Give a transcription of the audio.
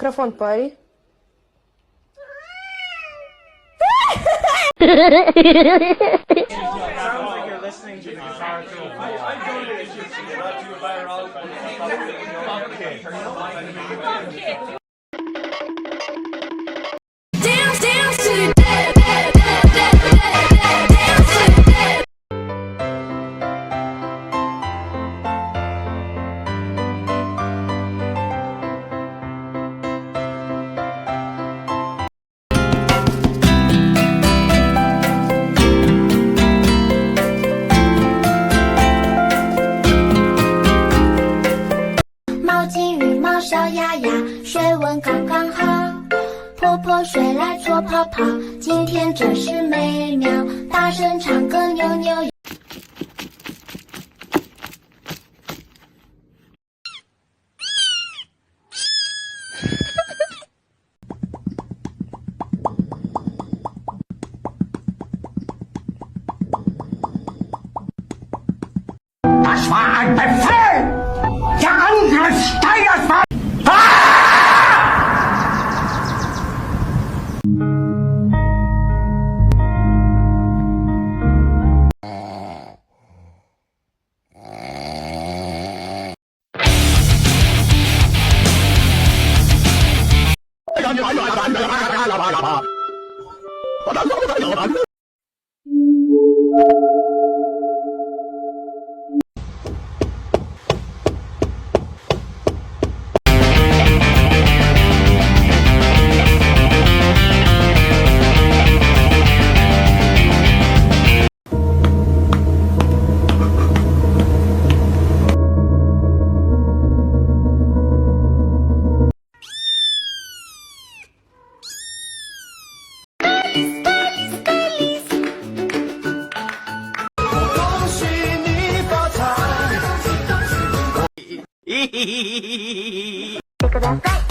микрофон, пари.毛巾、羽毛、小鸭鸭，水温刚刚好。泼泼水来搓泡泡，今天真是美妙。大声唱歌，扭扭。Das war ein Befehl! Der Angriff steigert war...这个大赛。